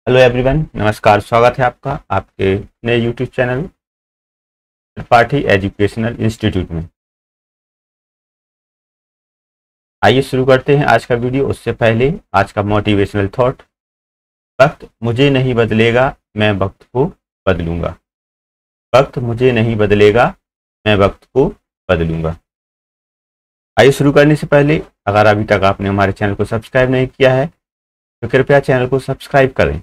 Hello everyone, नमस्कार। स्वागत है आपका आपके नए YouTube channel Tripathi educational institute में। आइए शुरू करते हैं आज का वीडियो। उससे पहले आज का मोटिवेशनल थॉट, वक्त मुझे नहीं बदलेगा, मैं वक्त को बदलूंगा। वक्त मुझे नहीं बदलेगा, मैं वक्त को बदलूंगा। आइए शुरू करने से पहले, अगर अभी तक आपने हमारे चैनल को सब्सक्राइब नहीं किया है तो कृपया चैनल को सब्सक्राइब करें।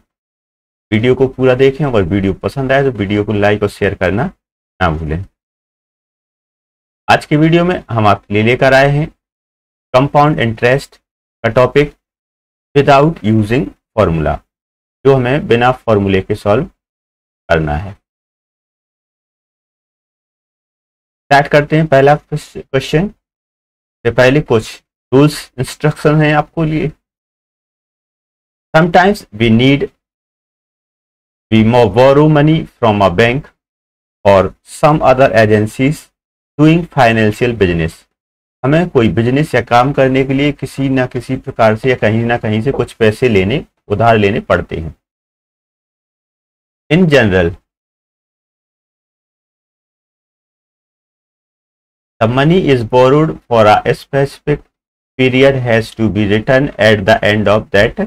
वीडियो को पूरा देखें। अगर वीडियो पसंद आए तो वीडियो को लाइक और शेयर करना ना भूलें। आज के वीडियो में हम आपके लिए लेकर आए हैं कंपाउंड इंटरेस्ट का टॉपिक विदाउट यूजिंग फॉर्मूला, जो हमें बिना फॉर्मूले के सॉल्व करना है। स्टार्ट करते हैं। पहला क्वेश्चन से पहले कुछ रूल्स इंस्ट्रक्शन हैं आपको लिए। Sometimes we borrow money from a bank or some other agencies doing financial business। हमें कोई बिजनेस या काम करने के लिए किसी ना किसी प्रकार से या कहीं ना कहीं से कुछ पैसे उधार लेने पड़ते हैं। In general the money is borrowed for a specific period has to be returned at the end of that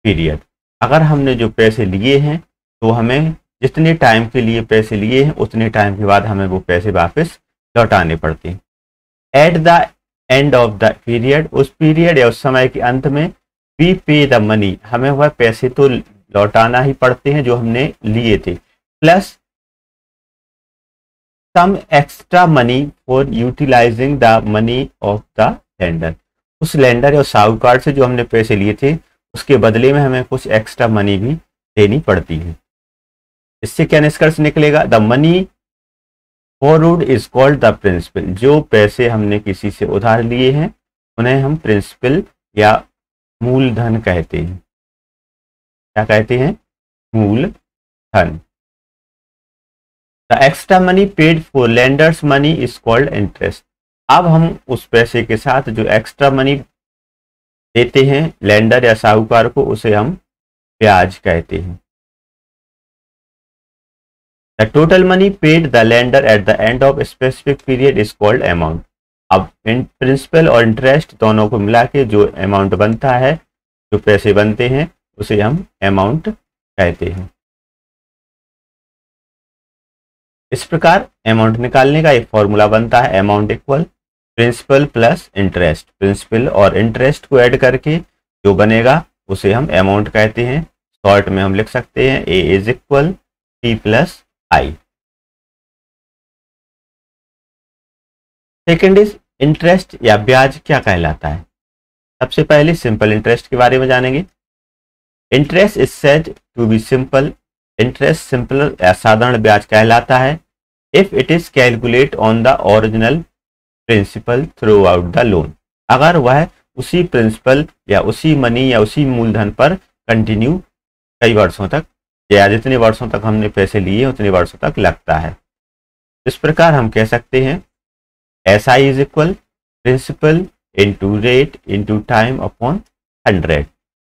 period। अगर हमने जो पैसे लिए हैं तो हमें जितने टाइम के लिए पैसे लिए हैं उतने टाइम के बाद हमें वो पैसे वापस लौटाने पड़ते हैं। Eight the end of the period, उस पीरियड या उस समय के अंत में, वी पे द मनी, हमें वह पैसे तो लौटाना ही पड़ते हैं जो हमने लिए थे, plus some extra money for utilising the money of the lender. उस लेंडर या साहूकार से जो हमने पैसे लिए थे उसके बदले में हमें कुछ एक्स्ट्रा मनी भी देनी पड़ती है। इससे क्या निष्कर्ष निकलेगा? The money borrowed is called the principal. जो पैसे हमने किसी से उधार लिए हैं उन्हें हम प्रिंसिपल या मूलधन कहते हैं। क्या कहते हैं? मूलधन। The extra money paid for lenders money is called interest. अब हम उस पैसे के साथ जो एक्स्ट्रा मनी देते हैं लेंडर या साहूकार को, उसे हम ब्याज कहते हैं। The total money paid the lender at the end of a specific period is called amount। अब प्रिंसिपल और इंटरेस्ट दोनों को मिला के जो अमाउंट बनता है, जो पैसे बनते हैं, उसे हम अमाउंट कहते हैं। इस प्रकार अमाउंट निकालने का एक फॉर्मूला बनता है, amount equal principal plus interest. Principal और इंटरेस्ट को ऐड करके जो बनेगा उसे हम अमाउंट कहते हैं। शॉर्ट में हम लिख सकते हैं A is equal T plus I. Second is interest या ब्याज क्या कहलाता है। सबसे पहले सिंपल इंटरेस्ट के बारे में जानेंगे। Interest is said to be simple. Interest simple या साधारण ब्याज कहलाता है if it is calculate on the original principal throughout the loan. अगर वह उसी प्रिंसिपल या उसी मनी या उसी मूलधन पर कंटिन्यू कई वर्षों तक, या जितने वर्षों तक हमने पैसे लिए उतने वर्षों तक लगता है। इस प्रकार हम कह सकते हैं S I is equal principal into rate into time upon 100।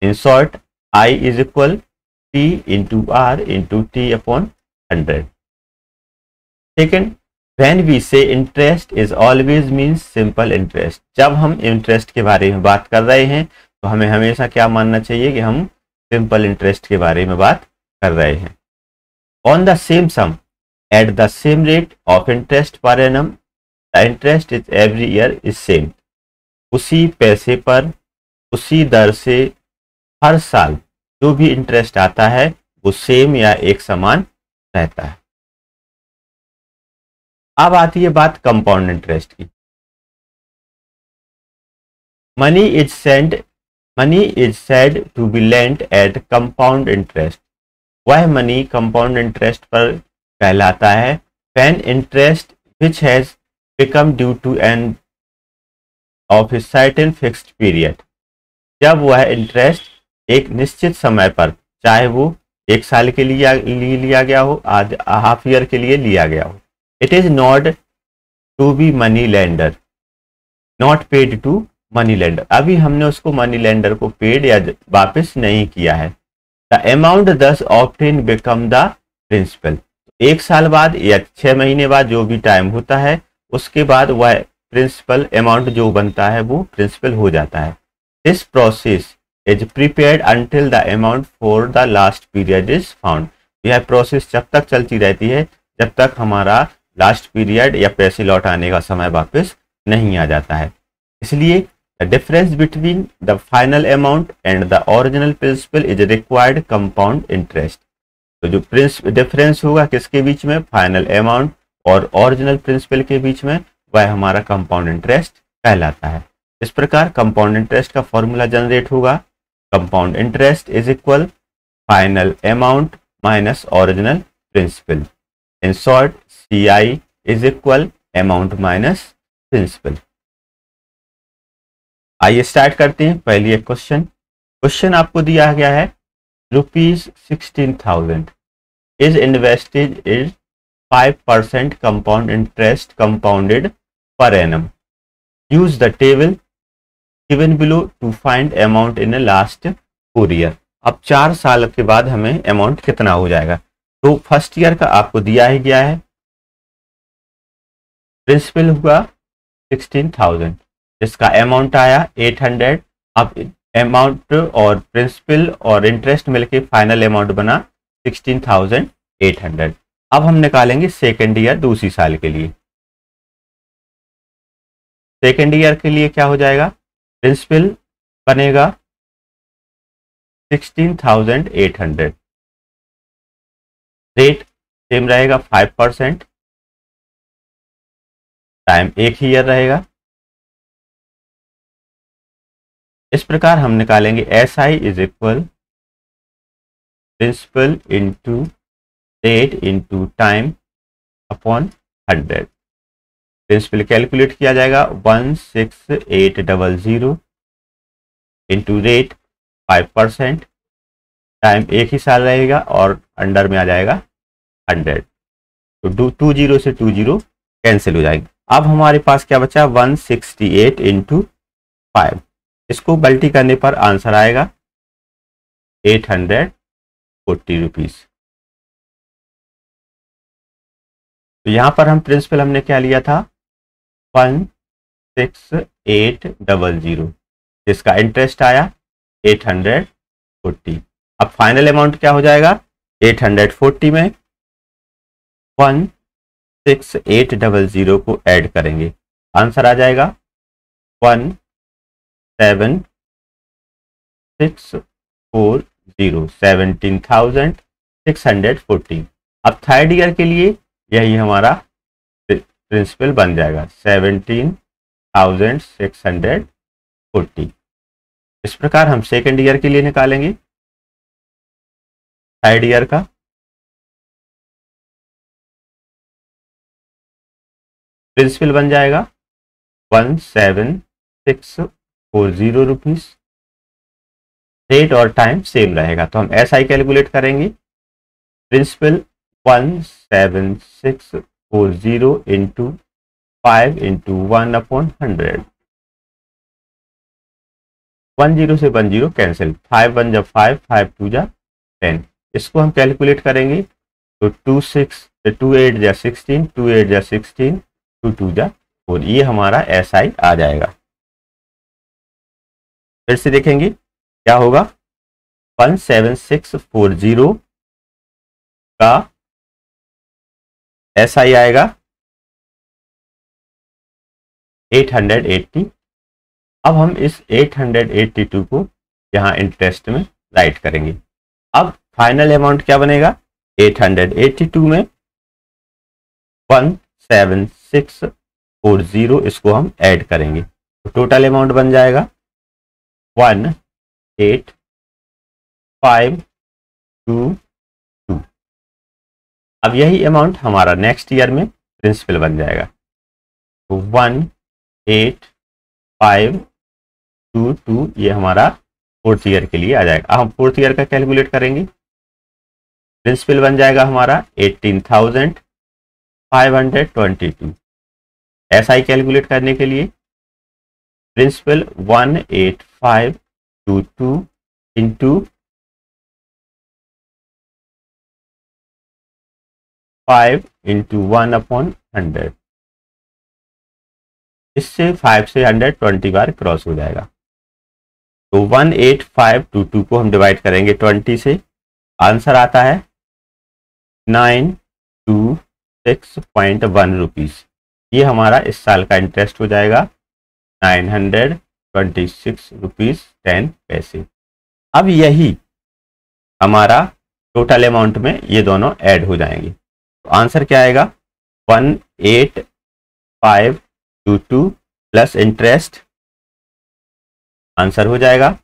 In short I is equal T into R into T upon 100। Second, when we say interest is always means simple interest. जब हम interest के बारे में बात कर रहे हैं तो हमें हमेशा क्या मानना चाहिए कि हम सिंपल इंटरेस्ट के बारे में बात कर रहे हैं। On the same sum at the same rate of interest per annum the interest is every year is same. उसी पैसे पर उसी दर से हर साल जो भी इंटरेस्ट आता है वो सेम या एक समान रहता है। अब आती है बात कंपाउंड इंटरेस्ट की। Money is said to be lent at compound interest. वह मनी कंपाउंड इंटरेस्ट पर कहलाता है when interest which has become due to end of a certain fixed period. जब वह इंटरेस्ट एक निश्चित समय पर, चाहे वो एक साल के लिए लिया गया हो, हाफ ईयर के लिए लिया गया हो। It is not to be money lender not paid to money lender. अभी हमने उसको मनी लेंडर को पेड या वापस नहीं किया है। द अमाउंट दस ऑब्टेन बिकम द प्रिंसिपल। एक साल बाद या 6 महीने बाद जो भी टाइम होता है उसके बाद वह प्रिंसिपल अमाउंट जो बनता है वो प्रिंसिपल हो जाता है। This process is prepared until the amount for the last period is found. यह प्रोसेस जब तक चलती रहती है जब तक हमारा लास्ट पीरियड या पैसे लौटाने का समय वापस नहीं आ जाता है। इसलिए the difference between the final amount and the original principal is required compound interest. तो जो डिफरेंस होगा किसके बीच में, फाइनल अमाउंट और ओरिजिनल प्रिंसिपल के बीच में, वह हमारा कंपाउंड इंटरेस्ट कहलाता है। इस प्रकार कंपाउंड इंटरेस्ट का फॉर्मूला जनरेट होगा, compound interest is equal final amount minus original principal. In short CI is equal amount minus principal. आइए स्टार्ट करते हैं। पहली एक क्वेश्चन आपको दिया गया है, ₹16,000 is invested in 5% compound interest compounded per annum. Use the table given below to find amount in the last 4 year. अब 4 साल के बाद हमें अमाउंट कितना हो जाएगा। तो फर्स्ट ईयर का आपको दिया ही गया है, प्रिंसिपल हुआ 16,000 जिसका अमाउंट आया 800। अब अमाउंट और प्रिंसिपल और इंटरेस्ट मिलके फाइनल अमाउंट बना 16,800। अब हम निकालेंगे सेकेंड ईयर दूसरी साल के लिए। सेकेंड ईयर के लिए क्या हो जाएगा, प्रिंसिपल बनेगा 16,800, रेट सेम रहेगा 5%, टाइम एक ही ईयर रहेगा। इस प्रकार हम निकालेंगे SI is equal principal into rate into time upon 100। Principal calculate किया जाएगा 16800 इंटू रेट 5%, टाइम एक ही साल रहेगा और अंडर में आ जाएगा 100। तो 20 से 20 कैंसिल हो जाएगी। अब हमारे पास क्या बचा, 168 इंटू 5। इसको मल्टी करने पर आंसर आएगा 840 रुपीज। तो यहां पर हम प्रिंसिपल हमने क्या लिया था 16800, जिसका इंटरेस्ट आया 840। अब फाइनल अमाउंट क्या हो जाएगा, 840 में 16800 को ऐड करेंगे, आंसर आ जाएगा 17640, 17,640। अब थर्ड ईयर के लिए यही हमारा प्रिंसिपल बन जाएगा 17,640। इस प्रकार हम सेकेंड ईयर के लिए निकालेंगे थर्ड ईयर का। प्रिंसिपल बन जाएगा 17640 रुपीज, रेट और टाइम सेम रहेगा। तो हम SI कैलकुलेट करेंगे, प्रिंसिपल 17640 इंटू 5 इंटू 1/100। 10 से 10 कैंसिल, 5 1 जा 5, 5 2 जा 10। इसको हम कैलकुलेट करेंगे तो 2 8 जा 16, 2 8 जा 16, 2 2 जा 4। ये हमारा SI आ जाएगा। फिर से देखेंगे क्या होगा, 17640 का SI आएगा 880। अब हम इस 882 को यहां इंटरेस्ट में राइट करेंगे। अब फाइनल अमाउंट क्या बनेगा, 882 में 17640 इसको हम ऐड करेंगे तो टोटल अमाउंट बन जाएगा 18522। अब यही अमाउंट हमारा नेक्स्ट ईयर में प्रिंसिपल बन जाएगा तो 18522 ये हमारा फोर्थ ईयर के लिए आ जाएगा। अब हम फोर्थ ईयर का कैलकुलेट करेंगे, प्रिंसिपल बन जाएगा हमारा 18,522। SI कैलकुलेट करने के लिए प्रिंसिपल 18522 इंटू 5 इंटू 1/100। इससे 5 से 100 20 बार क्रॉस हो जाएगा। तो 18522 को हम डिवाइड करेंगे 20 से, आंसर आता है 926.1 रुपीज। ये हमारा इस साल का इंटरेस्ट हो जाएगा 926 रुपीज 10 पैसे। अब यही हमारा टोटल अमाउंट में ये दोनों ऐड हो जाएंगे, तो आंसर क्या आएगा 18522 प्लस इंटरेस्ट, आंसर हो जाएगा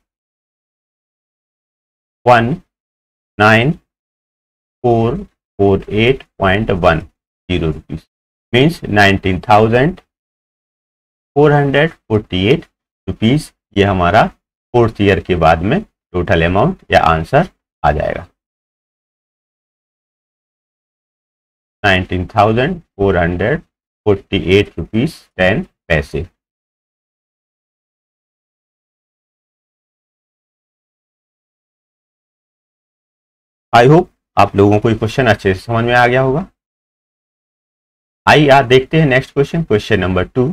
19448.10 रुपीज, मीन्स 19,448 रुपीज। ये हमारा फोर्थ ईयर के बाद में टोटल अमाउंट या आंसर आ जाएगा 19,448 रुपीज 10 पैसे। आई होप आप लोगों को ये क्वेश्चन अच्छे से समझ में आ गया होगा। आइए आप देखते हैं next question, question number 2।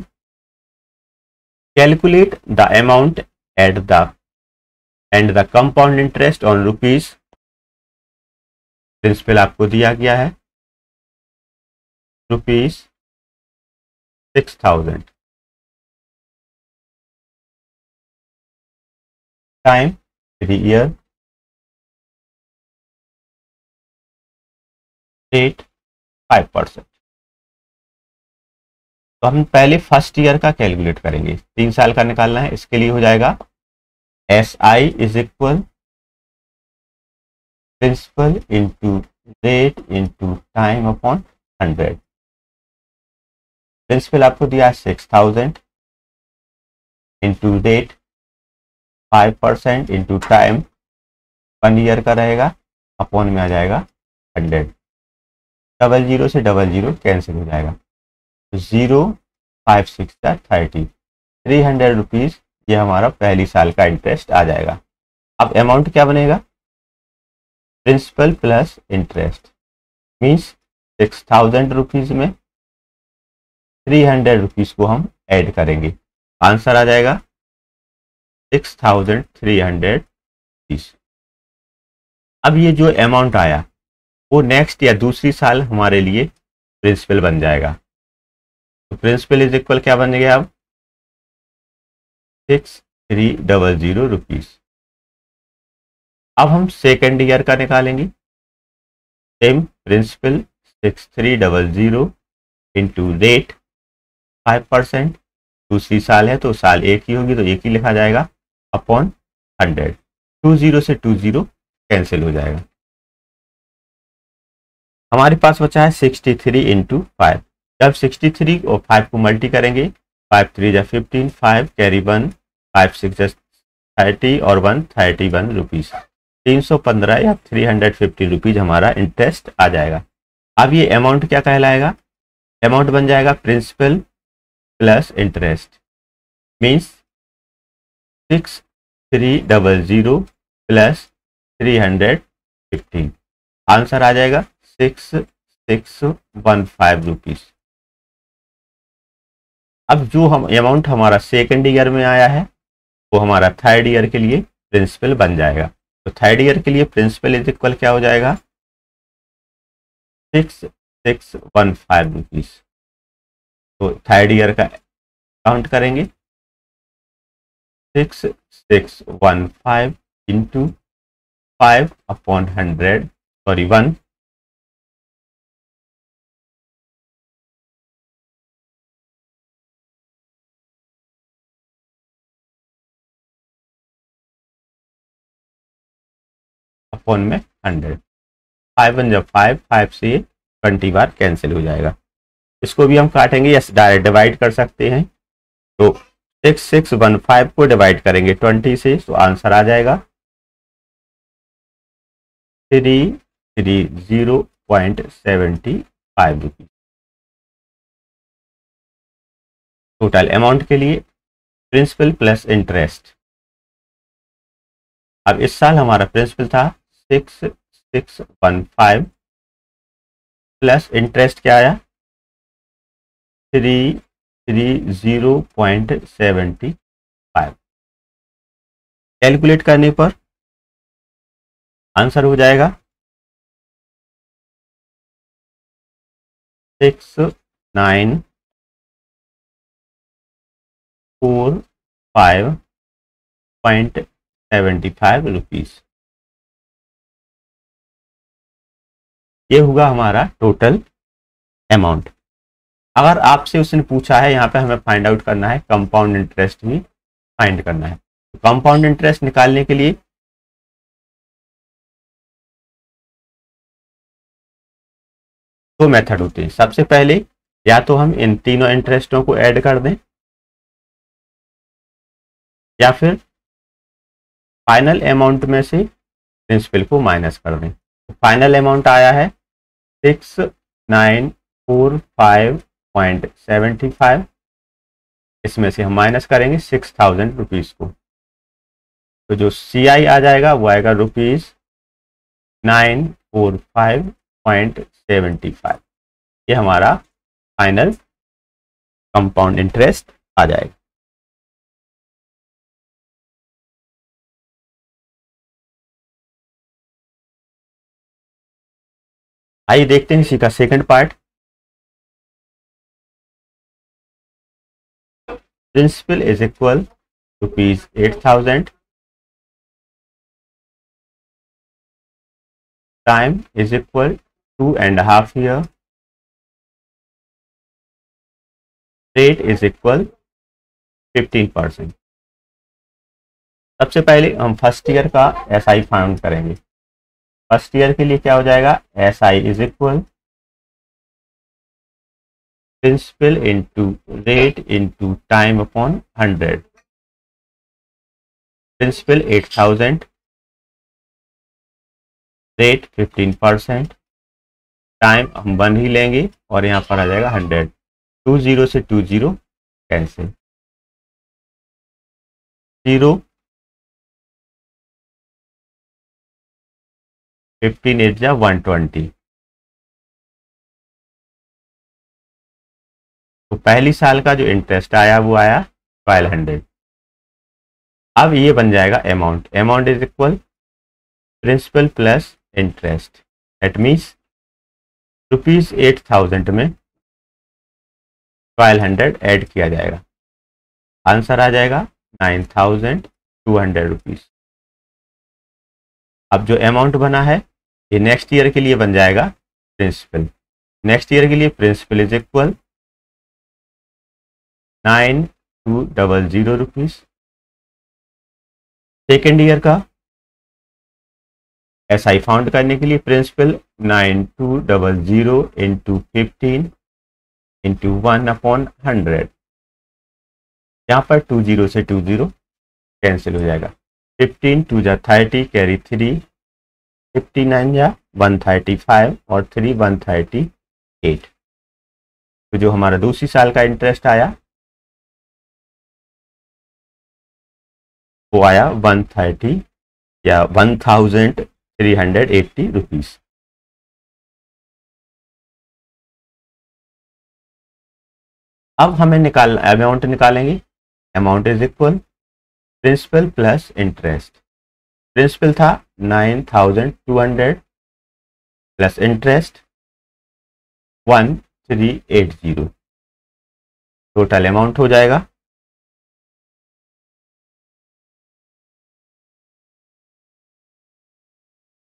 Calculate the amount at the end the compound interest on rupees. Principal आपको दिया गया है रुपीज 6,000, टाइम 3 ईयर, रेट 5%। तो हम पहले फर्स्ट ईयर का कैलकुलेट करेंगे, 3 साल का निकालना है। इसके लिए हो जाएगा SI is equal principal into rate into time upon 100। Principal आपको दिया है 6,000 into rate 5% into time 1 year का रहेगा, अपॉन में आ जाएगा 100। 00 से 00 कैंसिल हो जाएगा, 0 5 6 30, 300 रुपीज ये हमारा पहली साल का इंटरेस्ट आ जाएगा। अब अमाउंट क्या बनेगा, principal plus interest, means 6,000 rupees में 300 रुपीज को हम ऐड करेंगे, आंसर आ जाएगा 6,300 रुपीज। अब ये जो अमाउंट आया वो नेक्स्ट या दूसरी साल हमारे लिए प्रिंसिपल बन जाएगा। तो प्रिंसिपल इज इक्वल क्या बन गया अब 6,300 रुपीज। अब हम सेकेंड ईयर का निकालेंगे, सेम प्रिंसिपल 6,300 इंटू रेट 5%, दूसरी साल है तो साल एक ही होगी तो एक ही लिखा जाएगा, अपॉन 100। 20 से 20 कैंसिल हो जाएगा, हमारे पास बचा है 63 इंटू 5। जब 63 और 5 को मल्टी करेंगे, 5 3 जा 15, 5 कैरी 1, 5 6 जा 30 और 1 31 रुपीज, 315 या 350 रुपीज हमारा इंटरेस्ट आ जाएगा। अब ये अमाउंट क्या कहलाएगा, अमाउंट बन जाएगा principal plus interest, means 6,300 plus 350, answer आ जाएगा 6,615 रुपीज। अब जो हम अमाउंट हमारा सेकेंड ईयर में आया है वो हमारा थर्ड ईयर के लिए प्रिंसिपल बन जाएगा। तो थर्ड ईयर के लिए प्रिंसिपल इज इक्वल क्या हो जाएगा 6,615 रुपीज। तो थर्ड ईयर का काउंट करेंगे, 6,615 इंटू 5/100 सॉरी 1, अपॉन में 100, 5 1 जब 5, 5 से 20 बार कैंसिल हो जाएगा। इसको भी हम काटेंगे या डायरेक्ट डिवाइड कर सकते हैं। तो 6,615 को डिवाइड करेंगे 20 से तो आंसर आ जाएगा 330.75 रुपीज। टोटल अमाउंट के लिए प्रिंसिपल प्लस इंटरेस्ट। अब इस साल हमारा प्रिंसिपल था 6,615 प्लस इंटरेस्ट क्या आया 330.75। कैलकुलेट करने पर आंसर हो जाएगा 6945.75 रुपीज। ये हुआ हमारा टोटल अमाउंट। अगर आपसे उसने पूछा है यहाँ पे हमें फाइंड आउट करना है कंपाउंड इंटरेस्ट भी फाइंड करना है, तो कंपाउंड इंटरेस्ट निकालने के लिए दो मेथड होते हैं। सबसे पहले या तो हम इन तीनों इंटरेस्टों को ऐड कर दें या फिर फाइनल अमाउंट में से प्रिंसिपल को माइनस कर दें। तो फाइनल अमाउंट आया है 6945.75। इसमें से हम माइनस करेंगे 6000 रुपीज को, तो जो CI आ जाएगा वो आएगा ₹945.75। ये हमारा फाइनल कंपाउंड इंटरेस्ट आ जाएगा। आइए देखते हैं इसी का second part. Principal is equal ₹8,000, time is equal 2.5 year, rate is equal 15%। सबसे पहले हम फर्स्ट ईयर का SI फाइंड करेंगे। फर्स्ट ईयर के लिए क्या हो जाएगा SI is equal principal into rate into time upon 100। Principal 8000, rate 15%, time हम 1 ही लेंगे और यहाँ पर आ जाएगा 100। 20 से 20 कैंसिल, 0 15 8 जा 120। तो पहली साल का जो इंटरेस्ट आया वो आया 1200। अब ये बन जाएगा amount. Amount is equal principal plus interest, that means ₹8000 में 1200 ऐड किया जाएगा, आंसर आ जाएगा 9200 रुपीज। अब जो अमाउंट बना है ये नेक्स्ट ईयर के लिए बन जाएगा प्रिंसिपल। नेक्स्ट ईयर के लिए principal is equal 9200 rupees. Second year का SI फाउंड करने के लिए प्रिंसिपल 9200 इंटू 15 इंटू 1/100। यहाँ पर 20 से 20 कैंसिल हो जाएगा। 15 2 जा 30, कैरी 3, 59 जा 135 और 3 138। तो जो हमारा दूसरी साल का इंटरेस्ट आया वो आया 130 या 1380 रुपीज। अब हमें अमाउंट निकालेंगे। Amount is equal principal plus interest. Principal था 9200 प्लस इंटरेस्ट 1380। टोटल अमाउंट हो जाएगा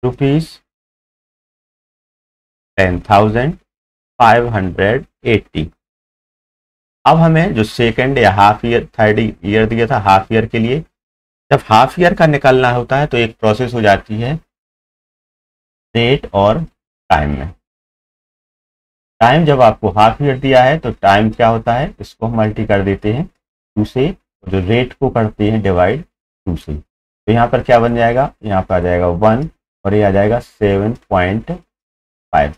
₹10,580। अब हमें जो सेकंड या हाफ ईयर थर्ड ईयर दिया था हाफ ईयर के लिए, जब हाफ ईयर का निकालना होता है तो एक प्रोसेस हो जाती है रेट और टाइम में। टाइम जब आपको हाफ ईयर दिया है तो टाइम क्या होता है, इसको हम मल्टी कर देते हैं 2 से, जो रेट को करते हैं डिवाइड 2 से। तो यहाँ पर क्या बन जाएगा, यहाँ पर आ जाएगा 1 और ये आ जाएगा 7.5।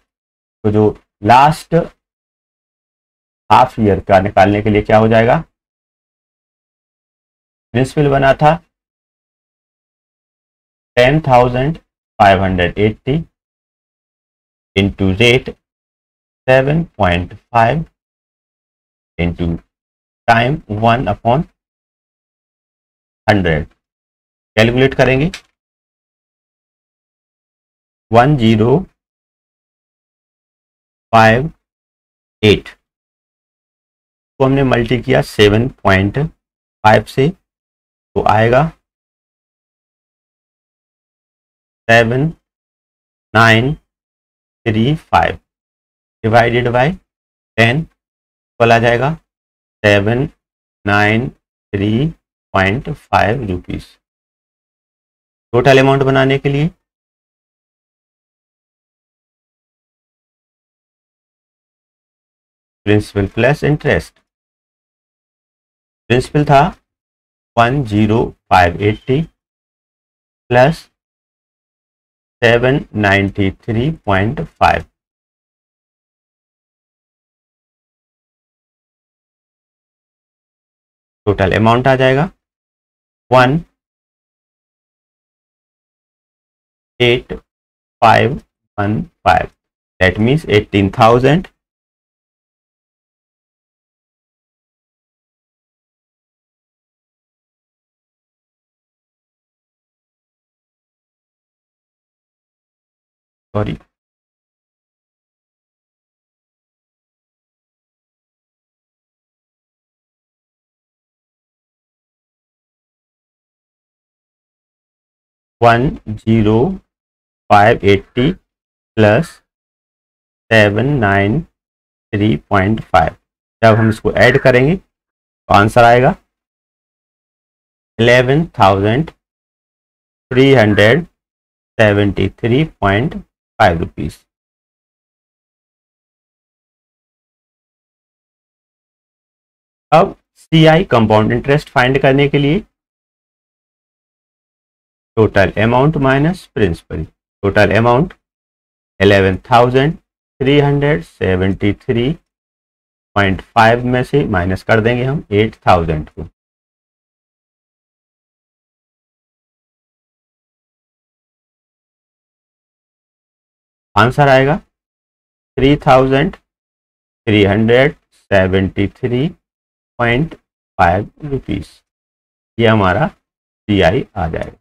तो जो लास्ट हाफ ईयर का निकालने के लिए क्या हो जाएगा, प्रिंसिपल बना था 10,580 into rate 7.5 into time 1/100 calculate करेंगे। 1058 को हमने मल्टी किया 7.5 से, तो आएगा 7935 डिवाइडेड बाय 10 कल आ जाएगा 793.5 रुपीज। टोटल अमाउंट बनाने के लिए प्रिंसिपल प्लस इंटरेस्ट, प्रिंसिपल था 10580 प्लस 793.5, टोटल अमाउंट आ जाएगा 18515, दैट मीन्स 18,000 सॉरी 10580 प्लस 793.5, जब हम इसको ऐड करेंगे तो आंसर आएगा 11,373.5 रुपीज। अब CI कंपाउंड इंटरेस्ट फाइंड करने के लिए total amount minus principal, total amount 11,373.5 में से माइनस कर देंगे हम 8,000 को, आंसर आएगा 3,373.5 रुपीज। ये हमारा CI आ जाएगा।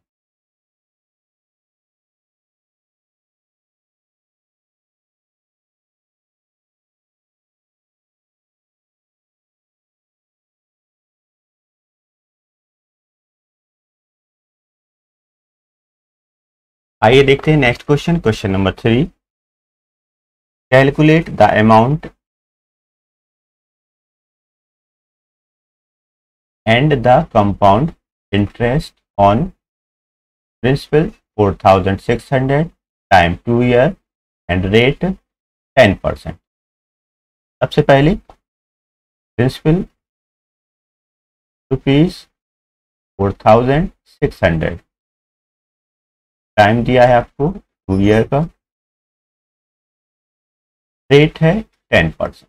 आइए देखते हैं next question, question number 3। Calculate the amount and the compound interest on principal 4,600 time 2 year and rate 10%। सबसे पहले प्रिंसिपल ₹4,600, टाइम दिया है आपको 2 ईयर का, रेट है 10%।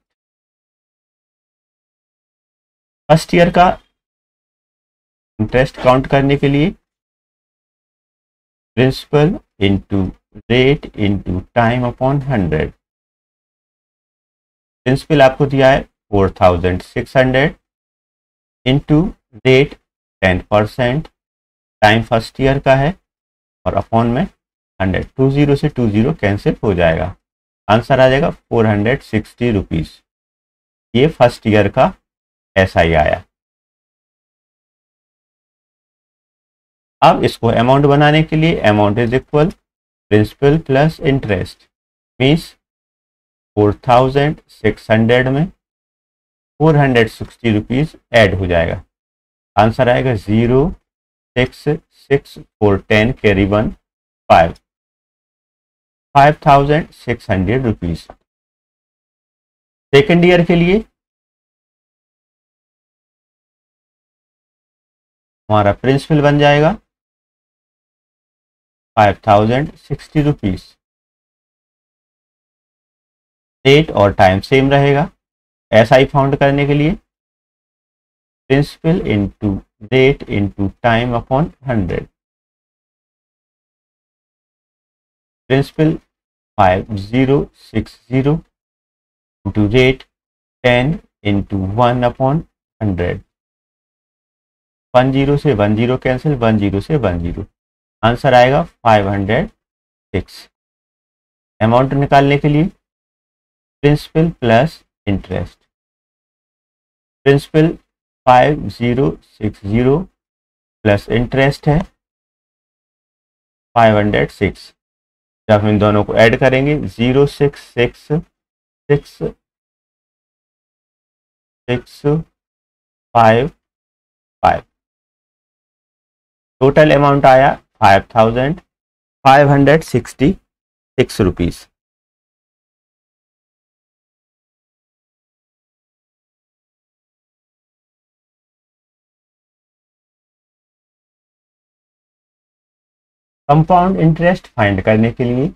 फर्स्ट ईयर का इंटरेस्ट काउंट करने के लिए principal into rate into time upon 100। Principal आपको दिया है 4,600 into rate 10%, time first year का है और अपॉन में 100, 20 से 20 कैंसिल हो जाएगा, आंसर आ जाएगा 460 रुपीज। ये फर्स्ट ईयर का SI आया। अब इसको अमाउंट बनाने के लिए amount is equal principal plus interest, means 4,600 में 460 रुपीज ऐड हो जाएगा, आंसर आएगा 0,66410 कैरी 1 5, 5,600 रुपीज। सेकेंड ईयर के लिए हमारा प्रिंसिपल बन जाएगा 5,060 रुपीज, डेट और टाइम सेम रहेगा। SI फाउंड करने के लिए principal into date into time upon 100, principal 5060 into rate 10 into 1/100। 10 से 10 कैंसिल, 10 से 10। आंसर आएगा 506। अमाउंट निकालने के लिए principal plus interest. Principal 5060 plus interest है 506। जब हम इन दोनों को ऐड करेंगे 066655। टोटल अमाउंट आया 5566 रुपीज। कंपाउंड इंटरेस्ट फाइंड करने के लिए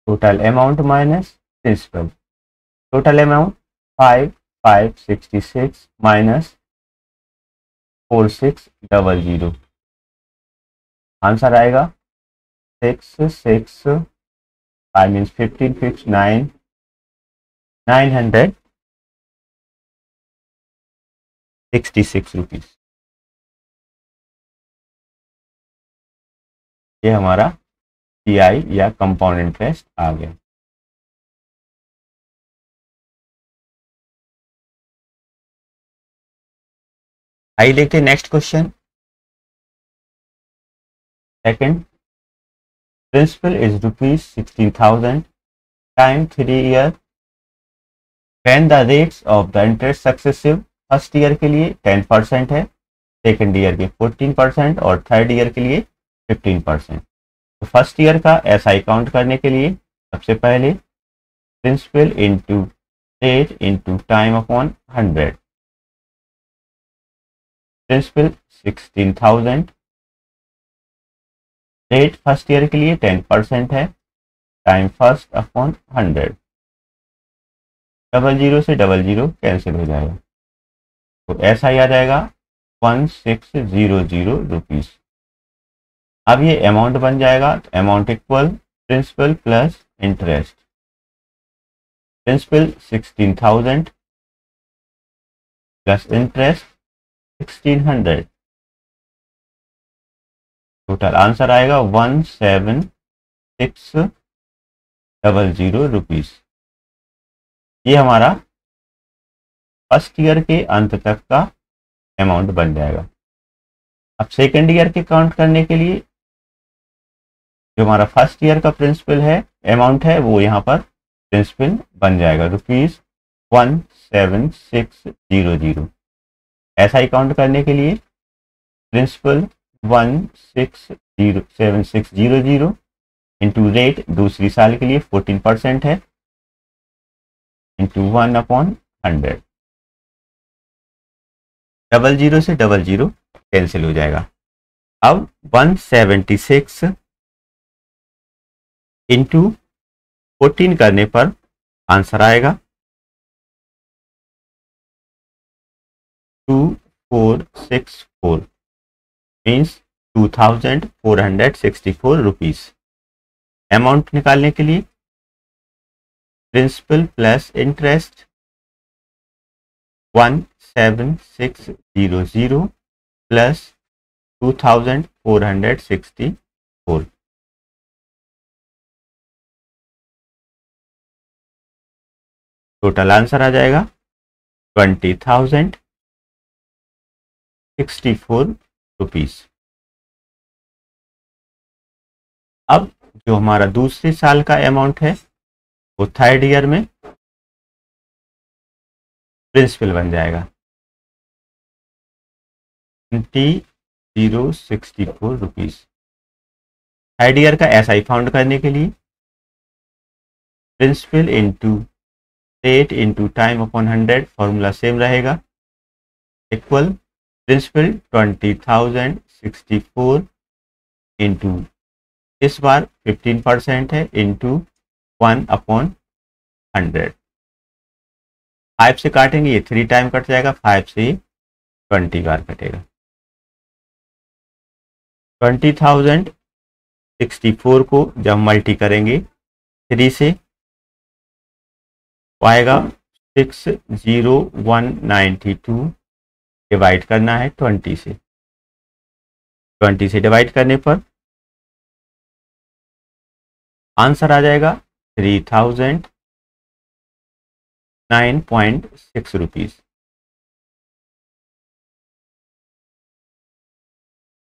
total amount minus principal. Total amount 5566 minus 4600। Answer आएगा 6 मीन्स 15 5 9 966 रुपीज। ये हमारा CI या कंपाउंड इंटरेस्ट आ गया। आइए देखते हैं next question. Second, principal is ₹16,000 time 3 year when the rates of the interest successive. First year के लिए 10% है, सेकंड ईयर के 14% और थर्ड ईयर के लिए 15%। तो फर्स्ट ईयर का SI काउंट करने के लिए सबसे पहले principal into rate into time upon 100। Principal 16,000, rate first year के लिए 10% है, टाइम फर्स्ट अपॉन 100। 00 से 00 कैंसिल हो जाएगा, तो SI आ जाएगा 1600 रुपीज। अब ये अमाउंट बन जाएगा, तो amount equal principal plus interest. Principal 16,000 plus interest 1600। Total answer आएगा 17600 रुपीज। ये हमारा फर्स्ट ईयर के अंत तक का अमाउंट बन जाएगा। अब सेकेंड ईयर के काउंट करने के लिए जो हमारा फर्स्ट ईयर का प्रिंसिपल है, अमाउंट है, वो यहाँ पर प्रिंसिपल बन जाएगा ₹17600। SI काउंट करने के लिए प्रिंसिपल 17600 इंटू रेट दूसरी साल के लिए 14% है इंटू 1/100। 00 से 00 कैंसिल हो जाएगा। अब 176 इंटू 14 करने पर आंसर आएगा 2464 मीन्स 2464 रुपीज। अमाउंट निकालने के लिए principal plus interest 17600 plus 2464। Total answer आ जाएगा 20,064 रुपीज। अब जो हमारा दूसरे साल का अमाउंट है वो थर्ड ईयर में प्रिंसिपल बन जाएगा 20,064 रुपीज। थर्ड ईयर का SI फाउंड करने के लिए principal into rate into time upon 100, formula same रहेगा, इक्वल प्रिंसिपल 20,064 इंटू इस बार 15% है इंटू 1/100। 5 से काटेंगे, ये 3 टाइम कट जाएगा, 5 से 20 बार कटेगा। 20,064 को जब मल्टी करेंगे 3 से वो आएगा 60192 डिवाइड करना है 20 से। 20 से डिवाइड करने पर आंसर आ जाएगा 3009.6 rupees.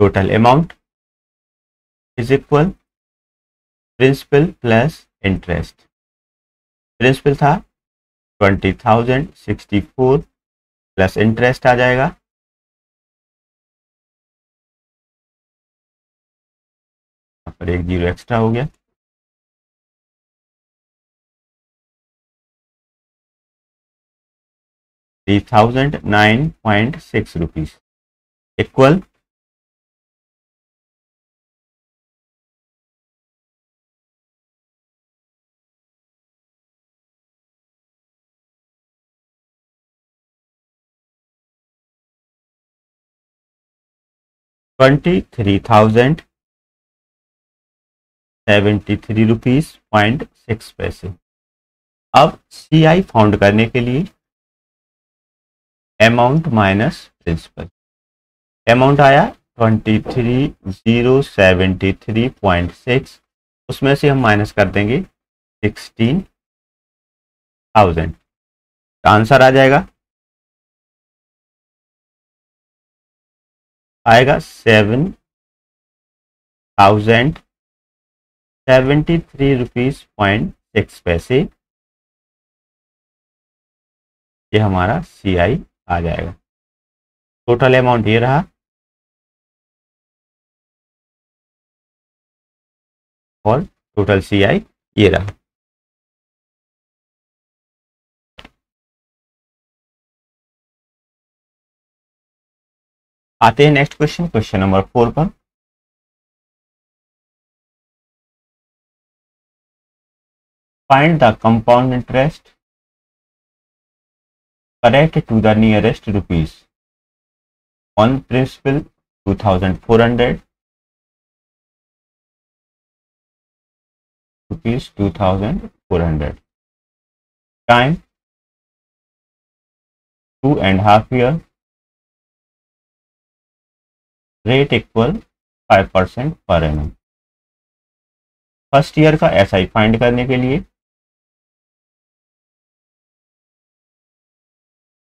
Total amount is equal principal plus interest. Principal था 20,064 प्लस इंटरेस्ट आ जाएगा 1 जीरो एक्स्ट्रा हो गया 3009.6 रुपीज इक्वल ₹23,073.6। अब CI फाउंड करने के लिए अमाउंट माइनस प्रिंसिपल। अमाउंट आया 23,073.6, उसमें से हम माइनस कर देंगे 16,000। आंसर आ जाएगा 7,073.6। ये हमारा CI आ जाएगा। टोटल अमाउंट ये रहा और टोटल CI ये रहा। आते हैं नेक्स्ट क्वेश्चन, क्वेश्चन नंबर 4 पर। Find the compound interest correct to the nearest rupees on principal 2,400 rupees 2,400 time 2.5 year rate equal 5% per annum। First year का SI फाइंड करने के लिए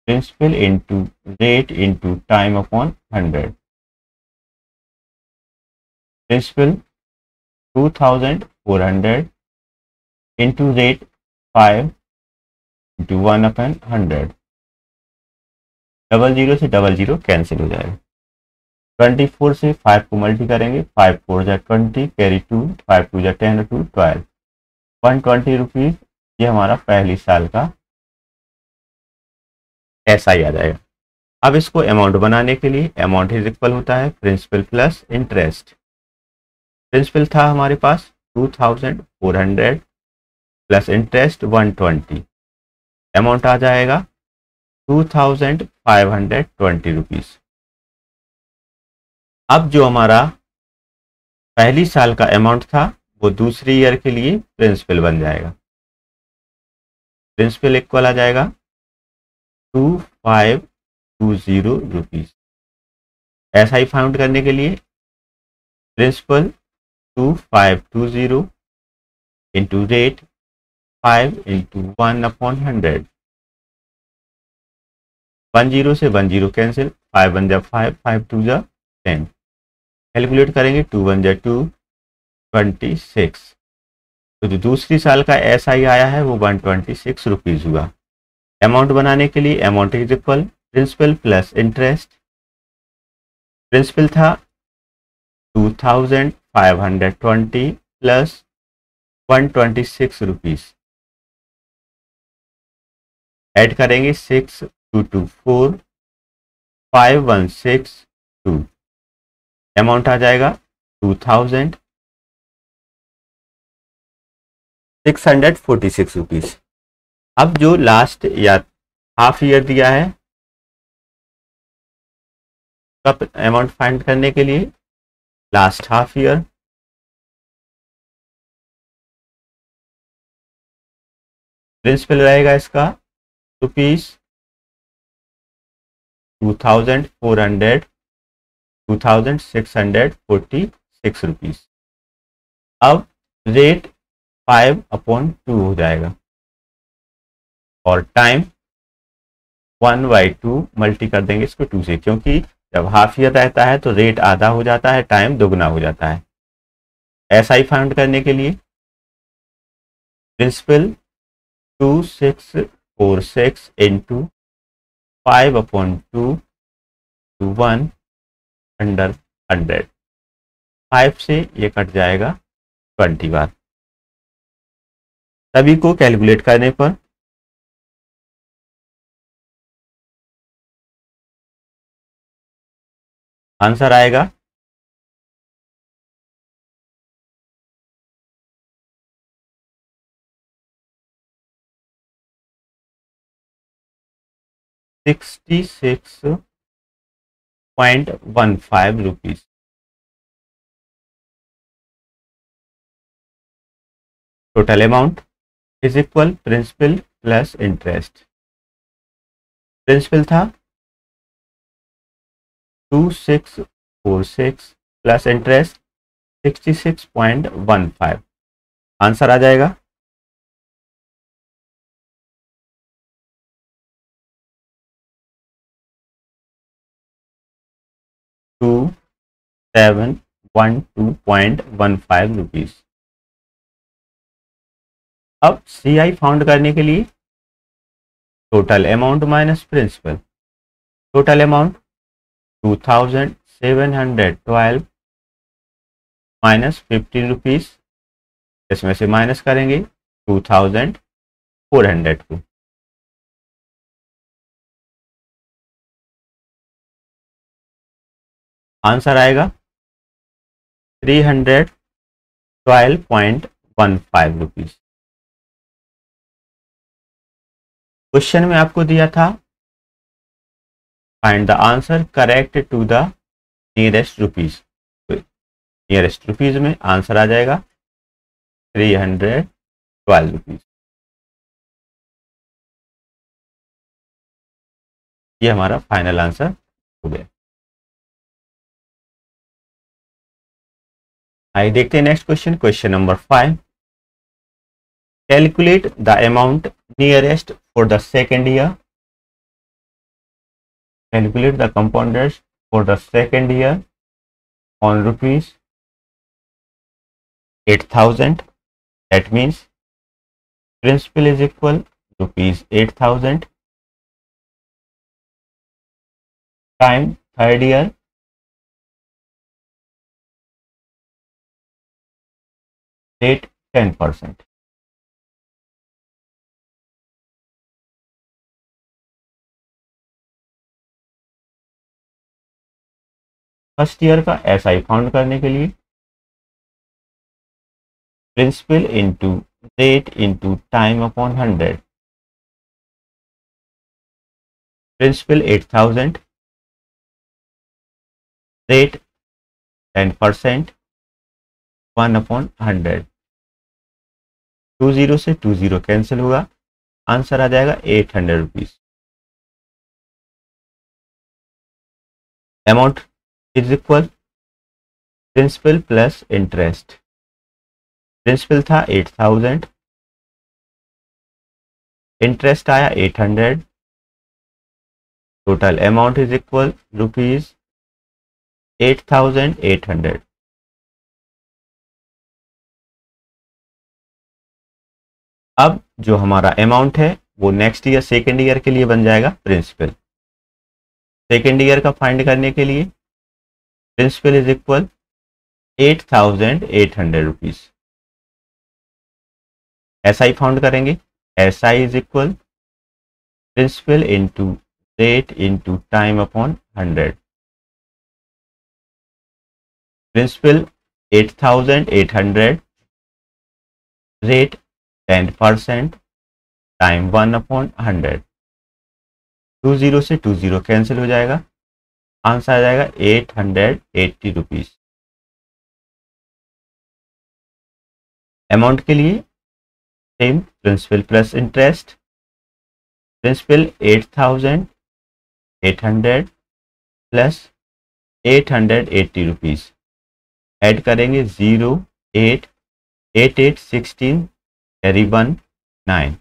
principal into rate into time upon 100। Principal 2,400 into rate 5 into 1/100। 00 से 00 cancel हो जाएगा। 24 से 5 को multi करेंगे, 5 4 जा 20 कैरी 2, 5 2 जा 10 2 12। 120 रुपीज ये हमारा पहली साल का SI आ जाएगा। अब इसको अमाउंट बनाने के लिए अमाउंट इज इक्वल होता है प्रिंसिपल प्लस इंटरेस्ट। प्रिंसिपल था हमारे पास 2,400 प्लस इंटरेस्ट 120, अमाउंट आ जाएगा 2,520 रुपीज। अब जो हमारा पहली साल का अमाउंट था वो दूसरी ईयर के लिए प्रिंसिपल बन जाएगा। प्रिंसिपल इक्वल आ जाएगा 2,520 रुपीज। SI फाउंड करने के लिए प्रिंसिपल 2,520 इंटू रेट 5 इंटू 1/100। 10 से 10 कैंसिल, 5 1 जा 5, 5 2 जा 10। कैलकुलेट करेंगे 2 1 जा 2, 26। तो जो दूसरी साल का SI आया है वो 126 रुपीज हुआ। अमाउंट बनाने के लिए amount is equal principal plus interest. Principal था 2,520 प्लस 126 रुपीज। ऐड करेंगे 6 2 2 4 5 1 6 2। अमाउंट आ जाएगा 2,646 रुपीज। अब जो लास्ट या हाफ ईयर दिया है कब अमाउंट फाइंड करने के लिए लास्ट हाफ ईयर, प्रिंसिपल रहेगा इसका ₹2400 2646 रुपीज। अब रेट 5/2 हो जाएगा और टाइम 1/2 मल्टी कर देंगे इसको 2 से, क्योंकि जब हाफ ईयर रहता है तो रेट आधा हो जाता है, टाइम दोगुना हो जाता है। SI फाइंड करने के लिए प्रिंसिपल 2646 इंटू 5/2 to 1/100, 5 से ये कट जाएगा 20 बार। सभी को कैलकुलेट करने पर आंसर आएगा 66.15 rupees. Total amount is equal principal plus interest. Principal था 2646 प्लस इंटरेस्ट 66.15। आंसर आ जाएगा 2712.15 रुपीज। अब CI फाउंड करने के लिए total amount minus principal. Total amount 2712 minus 15 rupees, इसमें से माइनस करेंगे 2400 को। आंसर आएगा 312.15 रुपीज। क्वेश्चन में आपको दिया था find the answer correct to the nearest rupees. Nearest rupees में आंसर आ जाएगा 312 रुपीज। ये हमारा फाइनल आंसर हो गया। आइए देखते हैं next question. Question number 5, calculate the amount nearest for the second year. Calculate the compounders for the second year on rupees 8,000. That means principal is equal rupees 8,000 time third year rate 10%. First year का SI found करने के लिए principal into rate into time upon 100। Principal 8,000, rate 10%, 1/100। 20 से 20 cancel होगा, answer आ जाएगा 800 rupees. Amount is equal principal plus interest. Principal था 8,000, interest आया 800, total amount is equal rupees 8,800। अब जो हमारा अमाउंट है वो नेक्स्ट ईयर सेकेंड ईयर के लिए बन जाएगा प्रिंसिपल। सेकेंड ईयर का फाइंड करने के लिए principal is equal 8,800 rupees. SI found करेंगे, SI is equal principal into rate into time upon 100। Principal 8,800, rate 10%, time 1/100। 20 से 20 कैंसिल हो जाएगा, आंसर आ जाएगा 880 रुपीज। अमाउंट के लिए same principal plus interest, principal 8,800 plus 880 rupees, add करेंगे 0 8 8 8 16 कैरी 1 9।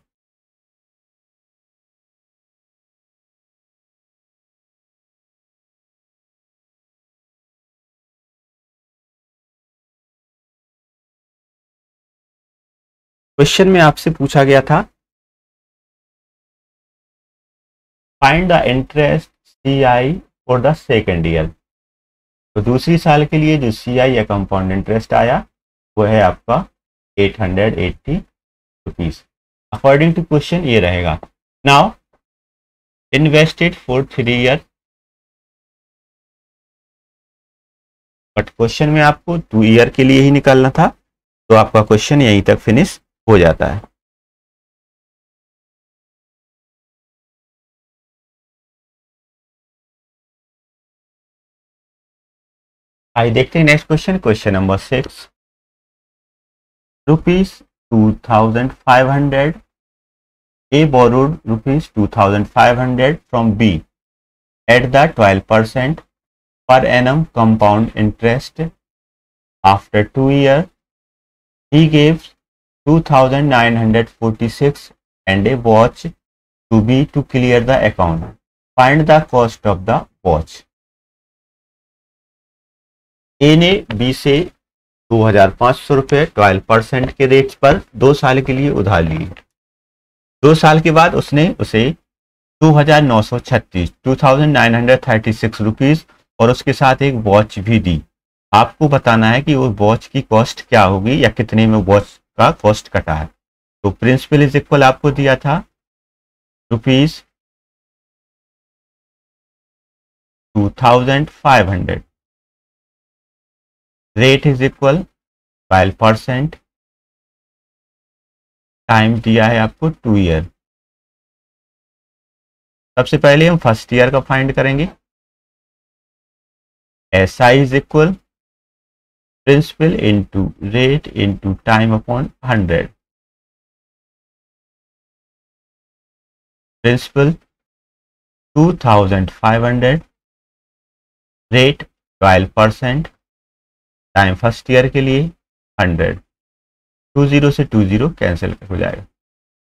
क्वेश्चन में आपसे पूछा गया था find the interest CI for the second year. तो दूसरी साल के लिए जो CI या कंपाउंड इंटरेस्ट आया वो है आपका 880 रुपीज। अकॉर्डिंग टू क्वेश्चन ये रहेगा। Now invested for 3 year, but question में आपको 2 ईयर के लिए ही निकालना था, तो आपका क्वेश्चन यहीं तक फिनिश हो जाता है। आइए देखते हैं next question, question number 6। ₹2,500 A borrowed ₹2,500 from B at the 12% per annum compound interest. After 2 years, he gave 2,946 and a watch to B to clear the account. Find the cost of the watch. A ने B से 2,500 रुपये 12% के rate पर 2 साल के लिए उधार लिए। 2 साल के बाद उसने उसे 2,936 रुपीज और उसके साथ एक वॉच भी दी। आपको बताना है कि वो वॉच की कॉस्ट क्या होगी या कितने में वॉच का कॉस्ट कटा है। तो प्रिंसिपल इज इक्वल आपको दिया था ₹2,500, रेट इज इक्वल 12%, टाइम दिया है आपको 2 ईयर। सबसे पहले हम फर्स्ट ईयर का फाइंड करेंगे। SI is equal principal into rate into time upon 100। Principal 2,500, rate 12%, time first year के लिए 100। 20 से 20 कैंसिल हो जाएगा।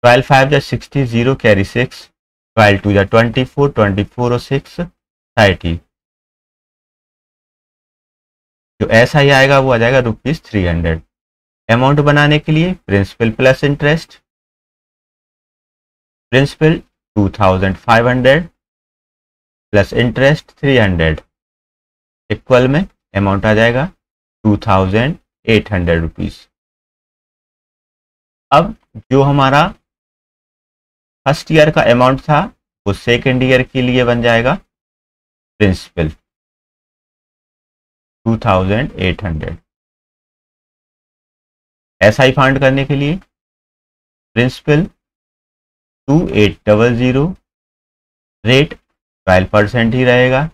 12 5 जा 60, 0 कैरी 6, 12 2 जा 24, 24 और 6 30। जो SI आएगा वो आ जाएगा ₹300। अमाउंट बनाने के लिए principal plus interest, principal 2,500 plus interest 300 equal में अमाउंट आ जाएगा 2,800 रुपीज। अब जो हमारा फर्स्ट ईयर का अमाउंट था वो सेकेंड ईयर के लिए बन जाएगा प्रिंसिपल 2,800। SI फाइंड करने के लिए प्रिंसिपल 2,800, रेट 12% ही रहेगा,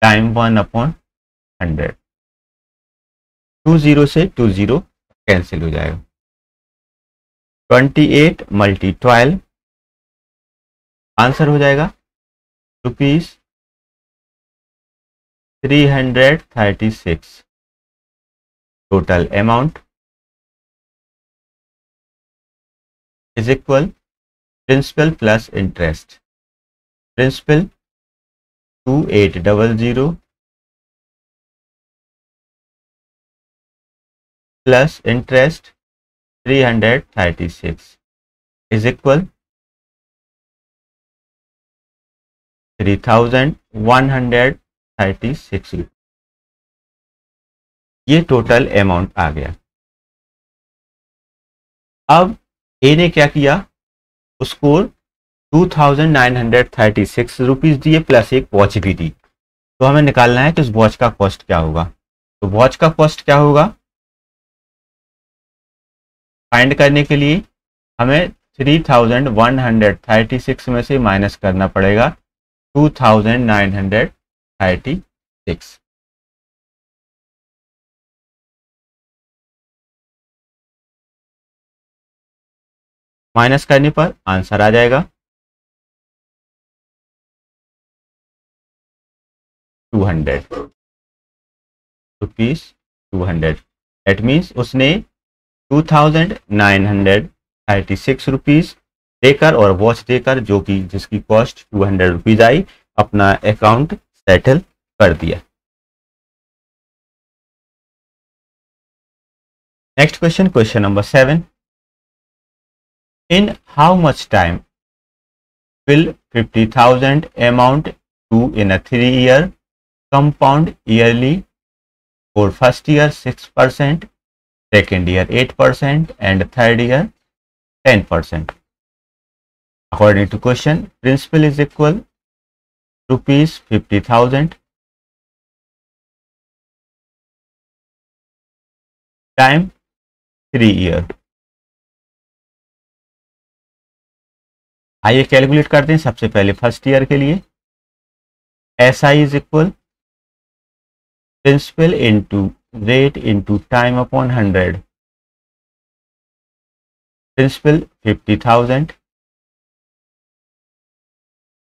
टाइम 1/100। 20 से 20 कैंसिल हो जाएगा। 28 × 12 आंसर हो जाएगा ₹336। Total amount is equal principal plus interest, principal 2,800 plus interest 336 is equal 3,136। ये टोटल अमाउंट आ गया। अब ए ने क्या किया, उसको 2,936 रुपीज दिए प्लस एक वॉच भी दी। तो हमें निकालना है कि उस वॉच का कॉस्ट क्या होगा। तो वॉच का कॉस्ट क्या होगा फाइंड करने के लिए हमें 3,136 में से माइनस करना पड़ेगा 2,936। माइनस करने पर आंसर आ जाएगा 200 रुपीज 200। दैट मीन्स उसने 2936 रुपीज देकर और वॉच देकर, जो कि जिसकी कॉस्ट 200 रुपीज आई, अपना अकाउंट सेटल कर दिया। Next question, question number 7। In how much time will 50,000 amount to in a 3-year compound yearly for first year 6%, second year 8%, and third year 10%? According to question, principal is equal rupees 50,000, time 3 year। आइए calculate करते हैं। सबसे पहले first year के लिए SI is equal principal into rate into time upon 100। Principal 50,000,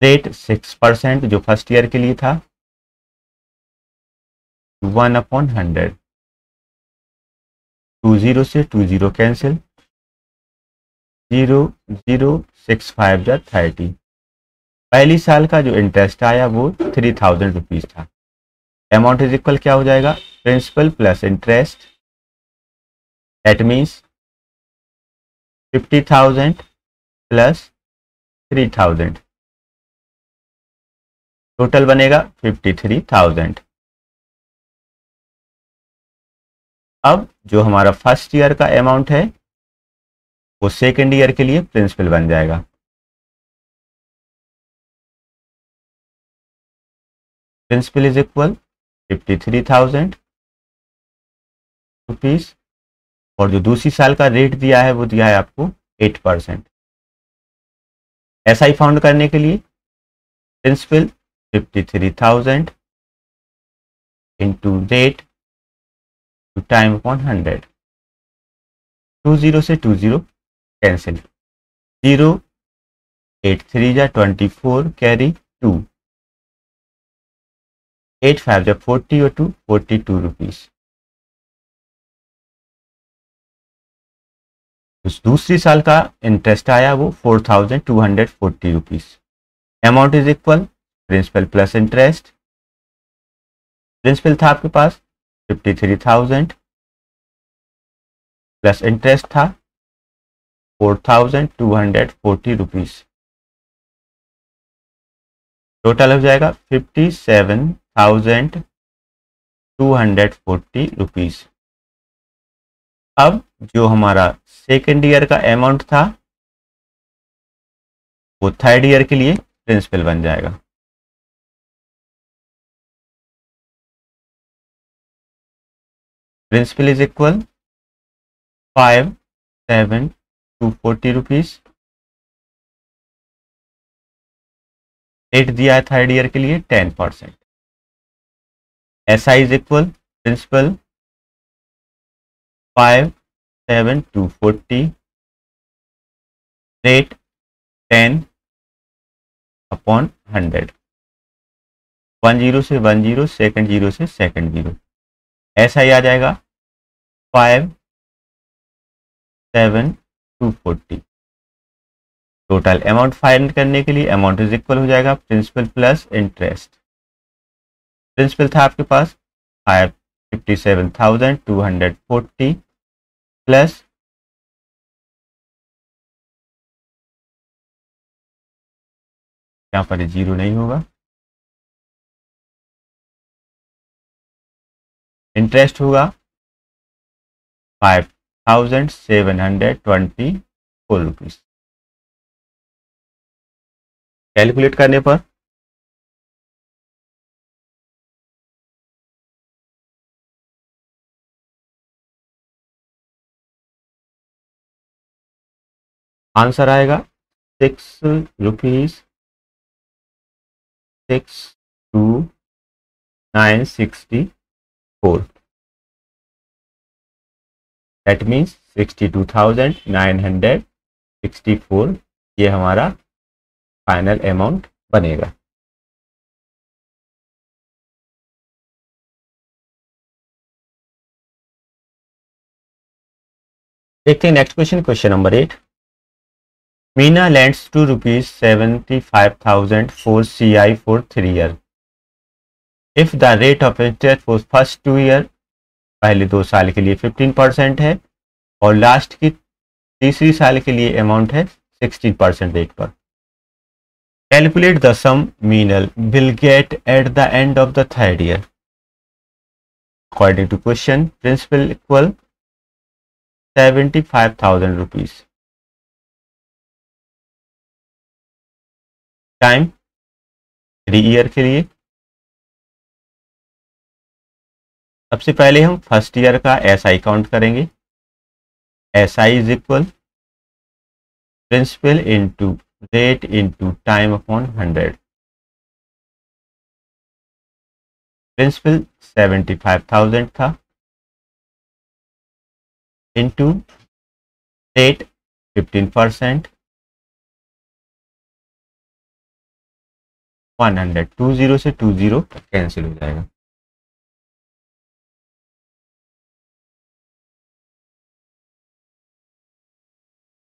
rate 6% जो first year के लिए था, 1/100। 20 से 20 कैंसिल, 0 0 6 5 जा 30। पहली साल का जो इंटरेस्ट आया वो 3,000 रुपीज था। अमाउंट इज इक्वल क्या हो जाएगा, principal plus interest, that means 50,000 plus 3,000, total बनेगा 53,000। अब जो हमारा फर्स्ट ईयर का अमाउंट है वो सेकेंड ईयर के लिए प्रिंसिपल बन जाएगा। प्रिंसिपल इज इक्वल 53,000 रुपीज, और जो दूसरी साल का रेट दिया है वो दिया है आपको 8%। SI फाउंड करने के लिए principal 53,000 into rate to time upon 100। 20 से 20 कैंसिल, 0 8 3 जा 24 कैरी 2, 8 5 जा 40 और 2 42 रुपीज। दूसरी साल का इंटरेस्ट आया वो 4,240 rupees. Amount is equal principal plus interest. Principal था आपके पास 53,000 प्लस इंटरेस्ट था 4,240 रुपीज, टोटल हो जाएगा 57,240 रुपीज। अब जो हमारा सेकेंड ईयर का अमाउंट था वो थर्ड ईयर के लिए प्रिंसिपल बन जाएगा। Principal is equal 5,7,240 rupees, rate दिया है थर्ड ईयर के लिए 10%। SI is equal principal 5,7,240, rate 10/100। 10 से 10, सेकंड 0 से सेकंड 0। SI आ जाएगा 5,7,240। टोटल अमाउंट फाइंड करने के लिए अमाउंट इज इक्वल हो जाएगा प्रिंसिपल प्लस इंटरेस्ट। प्रिंसिपल था आपके पास 57,240 प्लस यहाँ पर 0 नहीं होगा, इंटरेस्ट होगा 5,724 रुपीज। कैलकुलेट करने पर आंसर आएगा 6 रुपीज 6,2,964। That means 62,964 64 ये हमारा फाइनल अमाउंट बनेगा। देखते हैं next question, question number 8। Meena lends to ₹75,000 for CI for 3 year. If the rate of interest for first 2 year, पहले 2 साल के लिए 15% है और लास्ट की तीसरी साल के लिए अमाउंट है 16% रेट पर। Calculate the sum Meenal will get at the end of the third year. According to question, principal equal 75,000 rupees. Time 3 year के लिए। सबसे पहले हम फर्स्ट ईयर का SI काउंट करेंगे। SI is equal principal into rate into time upon 100। Principal 75,000 था into rate 15%, 100। 20 से 20 cancel हो जाएगा।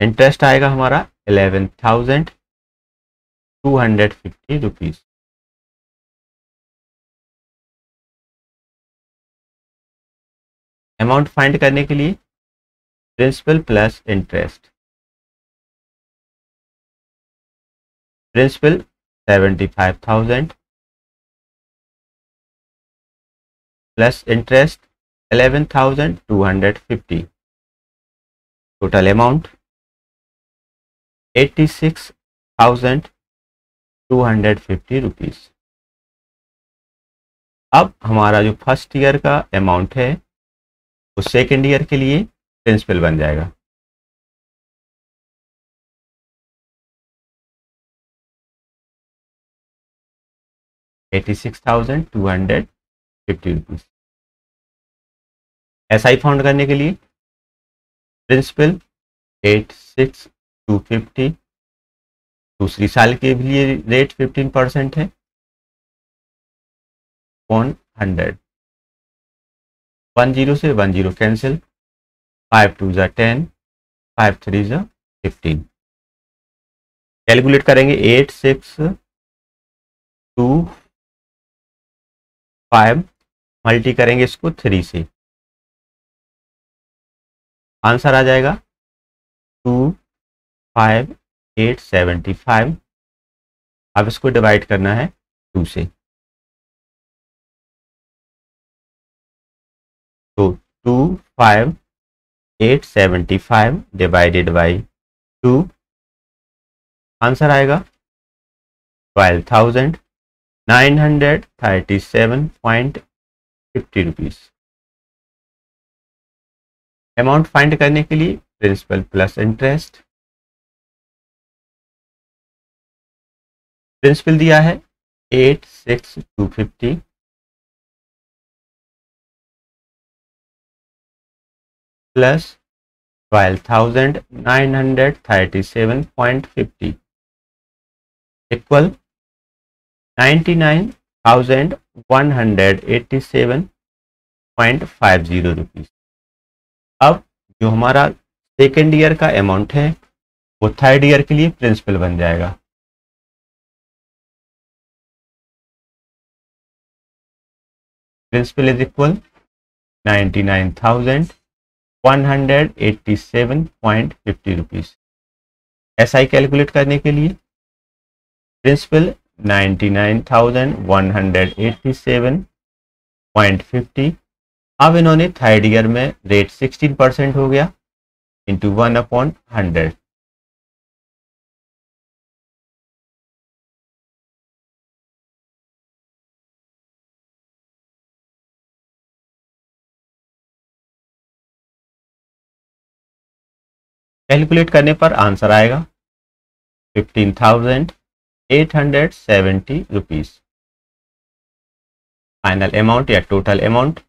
इंटरेस्ट आएगा हमारा 11,250 रुपीज। अमाउंट फाइंड करने के लिए principal plus interest. Principal 75,000 plus interest 11,250, total amount 86,250 rupees. अब हमारा जो फर्स्ट ईयर का अमाउंट है वो सेकेंड ईयर के लिए प्रिंसिपल बन जाएगा। ₹86,250। SI फाउंड करने के लिए प्रिंसिपल 86,250, दूसरी साल के लिए रेट 15% है, 100। 10 से 10 कैंसिल, 5 2 10, 5 3 15। कैलकुलेट करेंगे 86,250 मल्टी करेंगे इसको 3 से, आंसर आ जाएगा 25875। अब इसको डिवाइड करना है 2 से, तो 25875 डिवाइडेड बाई 2, आंसर आएगा 12,937.50 रुपीज। अमाउंट फाइंड करने के लिए प्रिंसिपल प्लस इंटरेस्ट। प्रिंसिपल दिया है 86,250 प्लस 12,937.50 इक्वल 99,187.50 रुपीज। अब जो हमारा सेकेंड ईयर का अमाउंट है वो थर्ड ईयर के लिए प्रिंसिपल बन जाएगा। Principal is equal 99,187.50 rupees. SI calculate करने के लिए प्रिंसिपल 99,187.50। अब इन्होंने थर्ड ईयर में रेट 16% हो गया इंटू 1/100। कैलकुलेट करने पर आंसर आएगा 15,870 रुपीज। फाइनल अमाउंट या total amount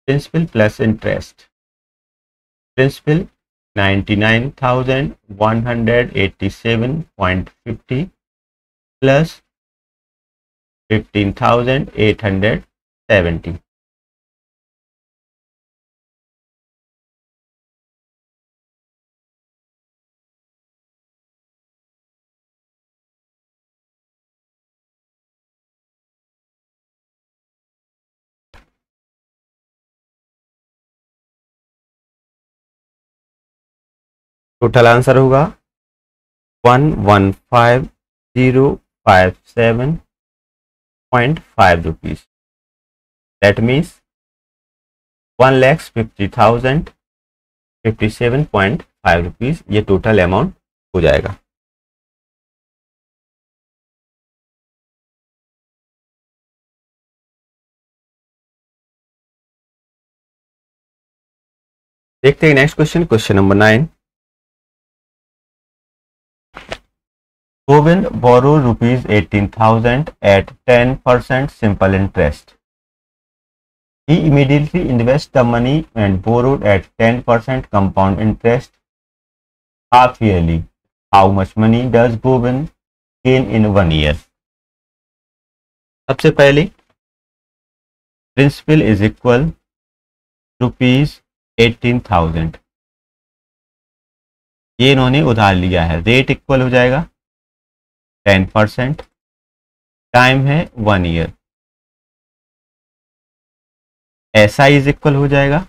principal plus interest. Principal 99,187.50 plus 15,870। Total answer होगा 115,057.5 रुपीज। दैट मीन्स 1,50,057.5 रुपीज ये टोटल अमाउंट हो जाएगा। देखते हैं next question, question number 9। Govind borrowed rupees 18,000 at 10% simple interest. He immediately invested the money and borrowed at 10% compound interest half yearly. How much money does Govind gain in 1 year? सबसे पहले principal is equal rupees 18,000, ये इन्होंने उधार लिया है। Rate equal हो जाएगा 10%, time है 1 ईयर। ऐसा इज इक्वल हो जाएगा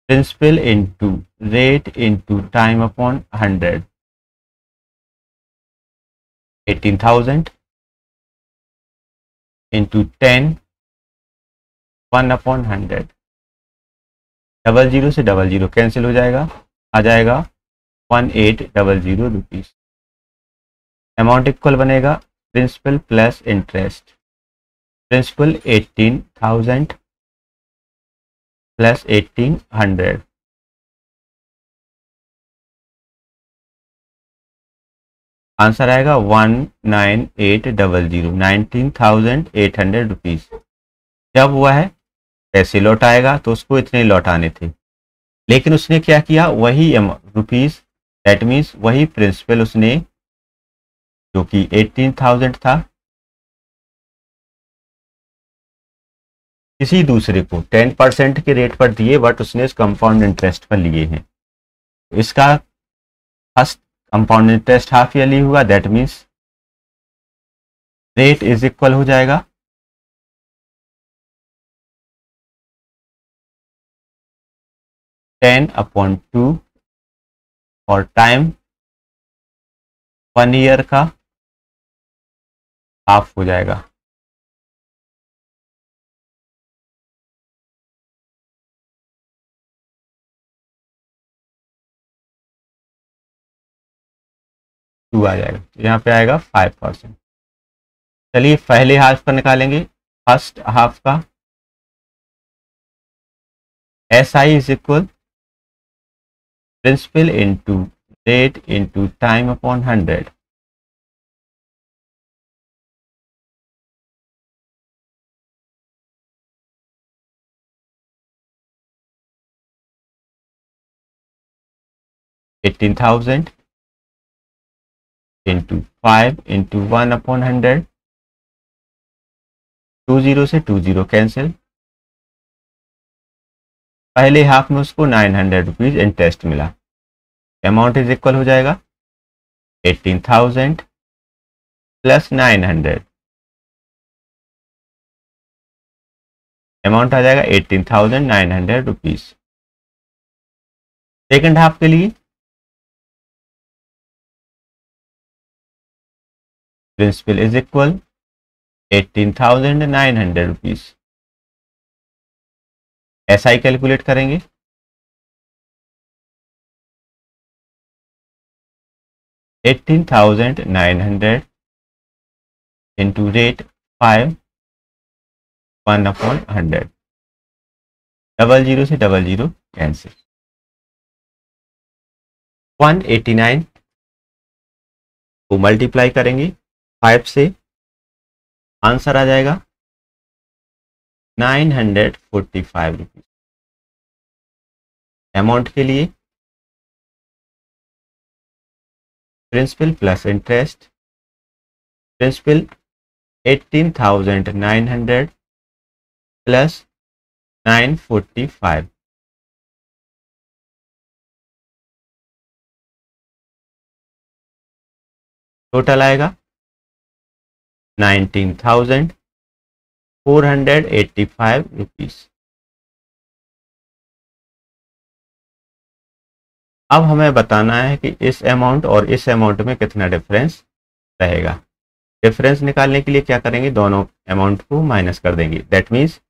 principal into rate into time upon 100। 18,000 into 10, 1 upon 100। 00 से 00 कैंसिल हो जाएगा, आ जाएगा 1800 रुपीज। अमाउंट इक्वल बनेगा principal plus interest. Principal 18,000 plus 1800, answer आएगा 19800, 19,800 रुपीज। जब हुआ है पैसे लौटाएगा तो उसको इतने लौटाने थे, लेकिन उसने क्या किया, वही रुपीज, दैट मीन्स वही प्रिंसिपल उसने जो कि 18,000 था किसी दूसरे को 10% के रेट पर दिए, बट उसने इस कंपाउंड इंटरेस्ट पर लिए हैं। इसका first compound interest half yearly हुआ, that means rate is equal हो जाएगा 10/2 और टाइम 1 ईयर का हाफ हो जाएगा। टू आ जाएगा, यहाँ पे आएगा 5%। चलिए पहले हाफ का निकालेंगे, फर्स्ट हाफ का। SI is equal principal into rate into time upon 100। $18,000 into 5 into 1 upon 100। 20 से 20 कैंसिल। पहले हाफ में उसको 900 रुपीज इंटरेस्ट मिला। अमाउंट इज इक्वल हो जाएगा 18,000 प्लस 900। अमाउंट आ जाएगा 18,900 रुपीज। सेकेंड हाफ के लिए principal is equal 18,900 rupees. SI calculate करेंगे, $18,900 इंटू रेट 5, 1/100। 00 से 00 कैंसिल। 189 को मल्टीप्लाई करेंगे 5 से, आंसर आ जाएगा 945 रुपीज। अमाउंट के लिए principal plus interest, principal 18,900 plus 945, total आएगा 19,485 रुपीज। अब हमें बताना है कि इस अमाउंट और इस अमाउंट में कितना डिफरेंस रहेगा। डिफरेंस निकालने के लिए क्या करेंगे, दोनों अमाउंट को माइनस कर देंगे। दैट मीन्स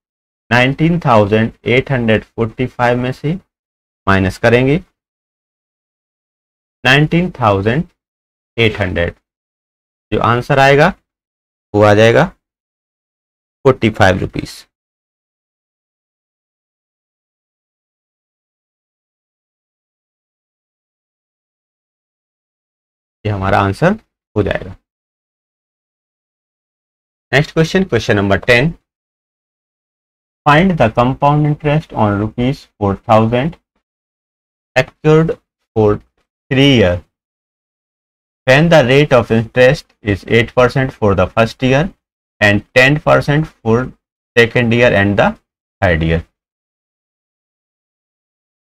19,845 में से माइनस करेंगे 19,800, जो आंसर आएगा वो आ जाएगा 45 रुपीज। ये हमारा आंसर हो जाएगा। Next question, question number 10, find the compound interest on ₹4,000 secured for 3 years when the rate of interest is 8% for the first year and 10% for second year and the third year।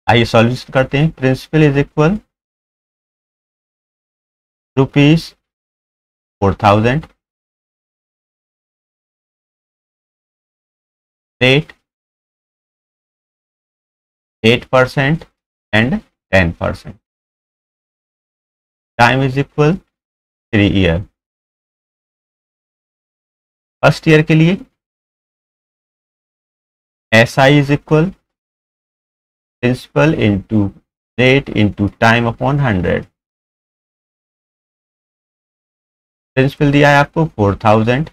आइए solution करते हैं। Principal is equal ₹4,000, rate 8% and 10%, time is equal 3 year। First year के लिए SI is equal principal into rate into time upon 100। Principal दिया है आपको 4,000,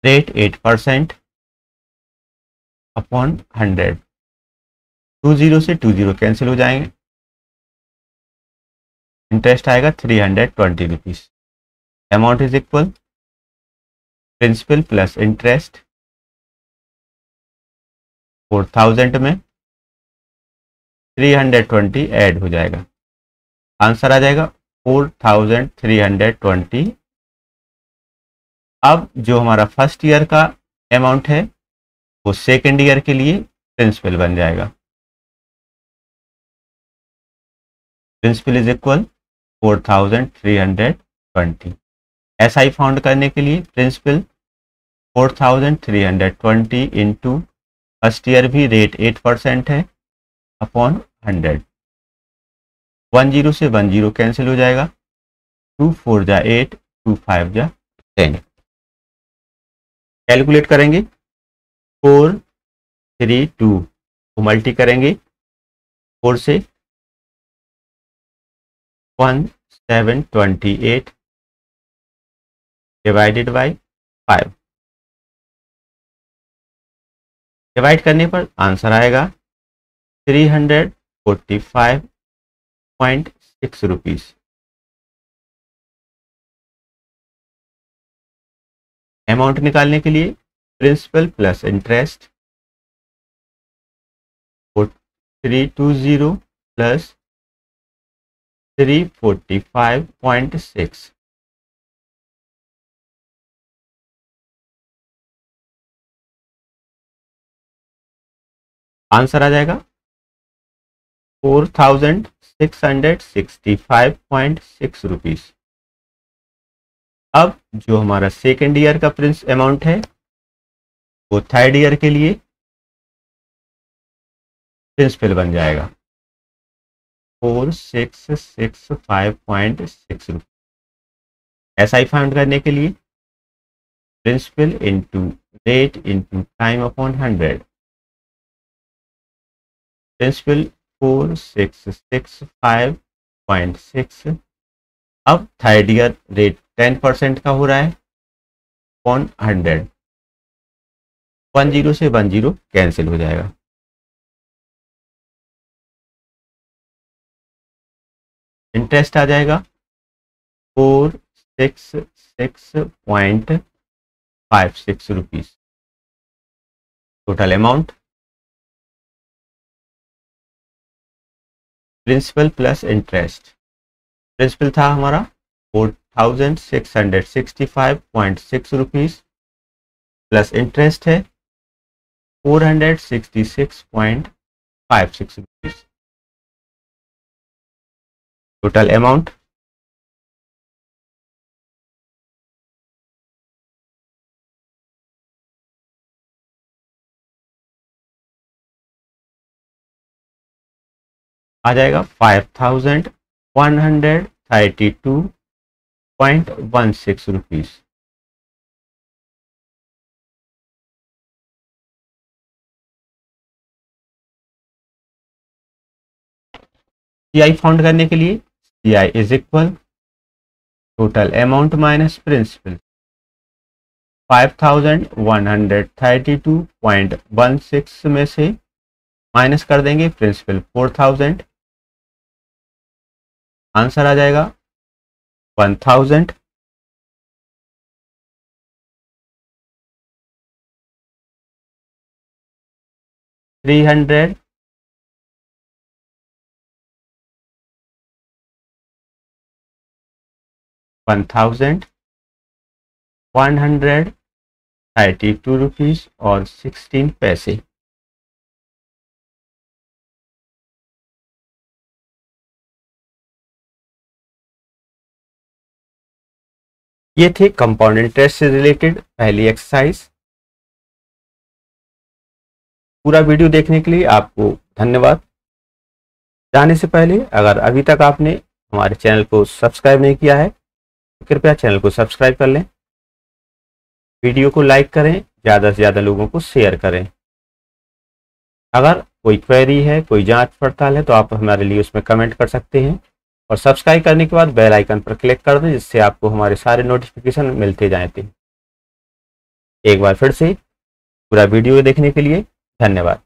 rate 8% upon 100, 20 से 20 cancel हो जाएंगे, इंटरेस्ट आएगा 320 rupees. Amount is equal principal plus interest 4,000 में 320 ऐड हो जाएगा, आंसर आ जाएगा 4,320। अब जो हमारा फर्स्ट ईयर का अमाउंट है वो सेकेंड ईयर के लिए प्रिंसिपल बन जाएगा। Principal is equal 4,320। SI found करने के लिए प्रिंसिपल 4,320 इंटू फर्स्ट ईयर भी रेट 8% है अपॉन 100, 10 से 10 कैंसिल हो जाएगा, 2 4 जा 8, 2 5 जा 10। कैलकुलेट करेंगे 4 3 2 को मल्टी करेंगे 4 से 1728 डिवाइडेड बाय 5, डिवाइड करने पर आंसर आएगा 345.6 रुपीज। अमाउंट निकालने के लिए principal plus interest 320 plus 345.6, answer आ जाएगा 4,665.6 रुपीज। अब जो हमारा सेकेंड ईयर का प्रिंस अमाउंट है वो थर्ड ईयर के लिए प्रिंसिपल बन जाएगा 4,665.6 रुपीज। SI फाइंड करने के लिए principal into rate into time upon 100, principal 4,665.6। अब थर्ड ईयर रेट 10% का हो रहा है अपॉन 100, 10 से 10 कैंसिल हो जाएगा, इंटरेस्ट आ जाएगा 466.56 rupees. Total amount principal plus interest principal था हमारा 4665.6 रुपीज प्लस इंटरेस्ट है 466.56 रुपीज। टोटल अमाउंट आ जाएगा 5132.16 रुपीज। CI फाउंड करने के लिए CI is equal total amount minus principal 5132.16 में से माइनस कर देंगे प्रिंसिपल 4000, आंसर आ जाएगा 1000। $300 $1,132 रुपीज और 16 पैसे। ये थे कंपाउंड इंटरेस्ट से रिलेटेड पहली एक्सरसाइज। पूरा वीडियो देखने के लिए आपको धन्यवाद। जाने से पहले अगर अभी तक आपने हमारे चैनल को सब्सक्राइब नहीं किया है तो कृपया चैनल को सब्सक्राइब कर लें, वीडियो को लाइक करें, ज़्यादा से ज़्यादा लोगों को शेयर करें। अगर कोई क्वेरी है, कोई जांच पड़ताल है तो आप हमारे लिए उसमें कमेंट कर सकते हैं और सब्सक्राइब करने के बाद बेल आइकन पर क्लिक कर दें जिससे आपको हमारे सारे नोटिफिकेशन मिलते जाएं। एक बार फिर से पूरा वीडियो देखने के लिए धन्यवाद।